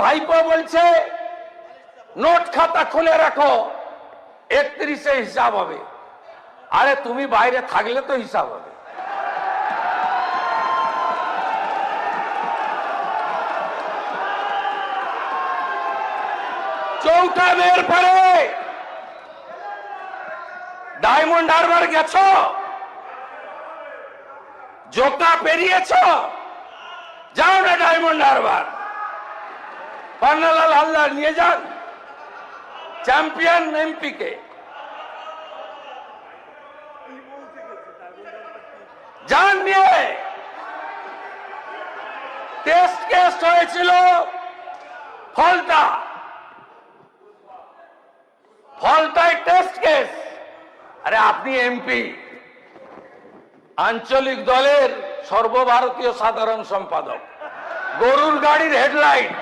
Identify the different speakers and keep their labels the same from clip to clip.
Speaker 1: ভাইপো বলছে নোট খাতা খুলে রাখো, 31-এ হিসাব হবে। আরে তুমি বাইরে থাকলে তো হিসাব হবে। চৌঠা মেয়ের পরে ডায়মন্ড হারবার গেছো, জোকা পেরিয়েছ, যাও না ডায়মন্ড হারবার, পান্নালাল হালদার নিয়ে যান চ্যাম্পিয়ন এমপি কে, যান নিয়ে। টেস্ট কেস হয়েছিল ফলতায় টেস্ট কেস। আরে আপনি এমপি, আঞ্চলিক দলের সর্বভারতীয় সাধারণ সম্পাদক, গরুর গাড়ির হেডলাইট।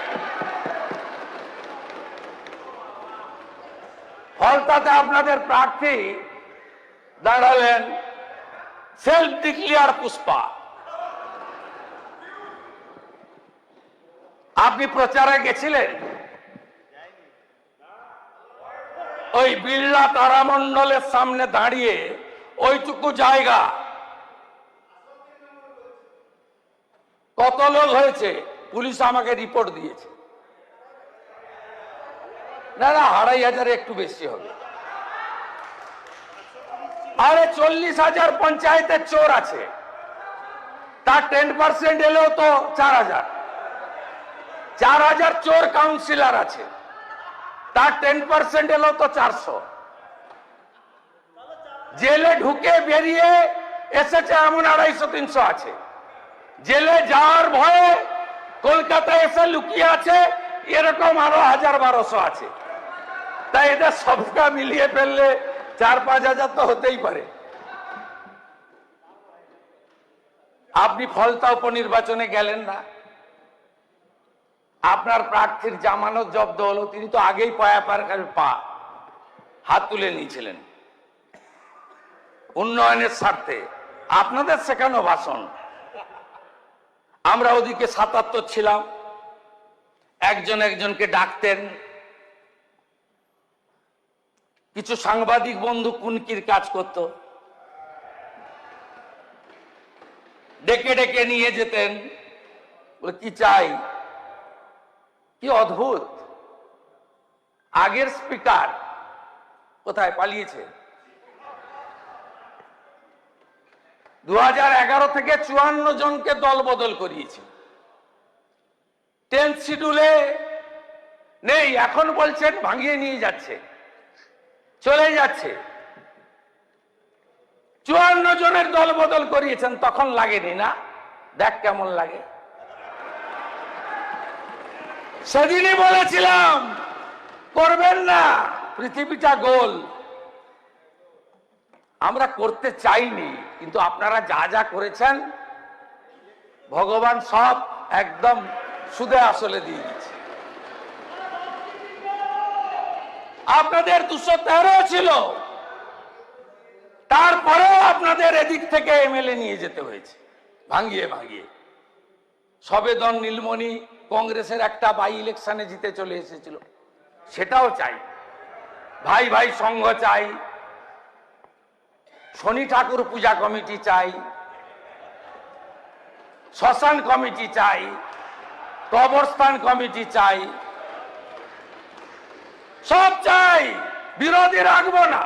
Speaker 1: ফলতাতে আপনাদের প্রার্থী দাঁড়ালেন সেলফ ডিক্লেয়ার পুষ্পা। আপনি প্রচারে গেছিলেন? ওই বিড়লা তারামণ্ডলের সামনে দাঁড়িয়ে ওইটুকু জায়গা কত লোক হয়েছে? পুলিশ আমাকে রিপোর্ট দিয়েছে, না 2500 একটু বেশি হবে। আরে 40,000 পঞ্চায়েতের চোর আছে, তার 10% এলেও তো 4000 চোর কাউন্সিলর আছে, তার 10% এলেও তো 400। জেলে ঢুকে বেরিয়ে এসেছে এমন 250-300 আছে। জেলে যাওয়ার ভয়ে কলকাতায় এসে লুকিয়ে আছে এরকম আরো 1000-1200 আছে। তাই এটা সবটা মিলিয়ে ফেললে 4-5 তো হতেই পারে। আপনি ফলতা উপনির্বাচনে গেলেন না, আপনার প্রার্থীর জামানত জব্দ হলো। তিনি তো আগেই হাত তুলে নিয়েছিলেন উন্নয়নের স্বার্থে। আপনাদের শেখানো ভাষণ। আমরা ওদিকে 77 ছিলাম, একজন একজনকে ডাকতেন। কিছু সাংবাদিক বন্ধু কুনকির কাজ করত, ডেকে ডেকে নিয়ে যেতেন, কি চাই। কি অদ্ভুত! আগের স্পিকার কোথায় পালিয়েছে? 2011 থেকে 54 জনকে দল বদল করিয়েছে। 10th শিডিউলে নেই, এখন বলছেন ভাঙিয়ে নিয়ে যাচ্ছে, চলে যাচ্ছে। 54 জনের দল বদল করিয়েছেন, তখন লাগেনি না? দেখ কেমন লাগে। সেদিনই বলেছিলাম করবেন না, পৃথিবীটা গোল। আমরা করতে চাইনি, কিন্তু আপনারা যা যা করেছেন ভগবান সব একদম সুদে আসলে দিয়ে দিচ্ছে। আপনাদের 213 ছিল, তারপরেও আপনাদের এদিক থেকে এমএলএ নিয়ে যেতে হয়েছে ভাঙিয়ে ভাঙিয়ে। সবেদন নীলমণি কংগ্রেসের একটা বাই ইলেকশনে জিতে চলে এসেছিল, সেটাও চাই। ভাই ভাই সংঘ চাই, শনি ঠাকুর পূজা কমিটি চাই, শ্মশান কমিটি চাই, কবরস্থান কমিটি চাই, সব চাই, বিরোধী রাখবো না।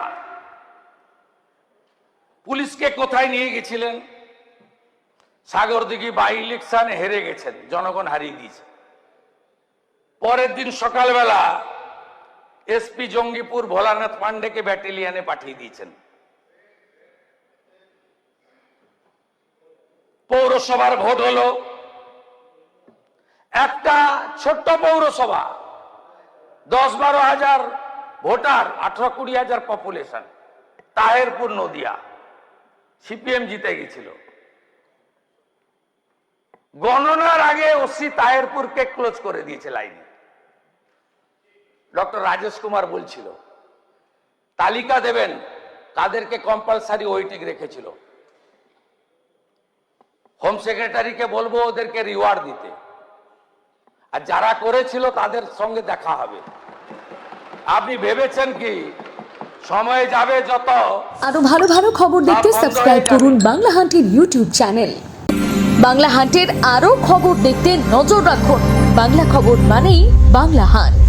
Speaker 1: পুলিশকে কোথায় নিয়ে গেছিলেন? সাগরদিঘি বাই ইলেকশনে হেরে গেছেন, জনগণ হারিয়ে দিয়েছে। পরের দিন সকালবেলা এসপি জঙ্গিপুর ভোলানাথ পান্ডেকে ব্যাটালিয়নে পাঠিয়ে দিয়েছেন। পৌরসভার ভোট হলো, একটা ছোট্ট পৌরসভা, 10-12 হাজার ভোটার, 18-20 হাজার পপুলেশন, তাহেরপুর নদিয়া। সিপিএম জিতে গেছিল। গণনার আগে ওসি তাহেরপুরকে ক্লোজ করে দিয়েছে লাইনে। ডক্টর রাজেশ কুমার বলছিল তালিকা দেবেন কাদেরকে কম্পালসারি ওয়েটিং রেখেছিল। হোম সেক্রেটারিকে বলবো ওদেরকে রিওয়ার্ড দিতে। আর যারা করেছিল তাদের সঙ্গে দেখা হবে। আপনি ভেবেছেন কি সময় যাবে যত
Speaker 2: আরো ভালো ভালো খবর দেখতে
Speaker 1: সব বন্ধ
Speaker 2: সাবস্ক্রাইব
Speaker 1: হয়ে যাবে।
Speaker 2: করুন বাংলা হান্টের ইউটিউব চ্যানেল। বাংলা হান্টের আরো খবর দেখতে নজর রাখুন। বাংলা খবর মানেই বাংলা হান্ট।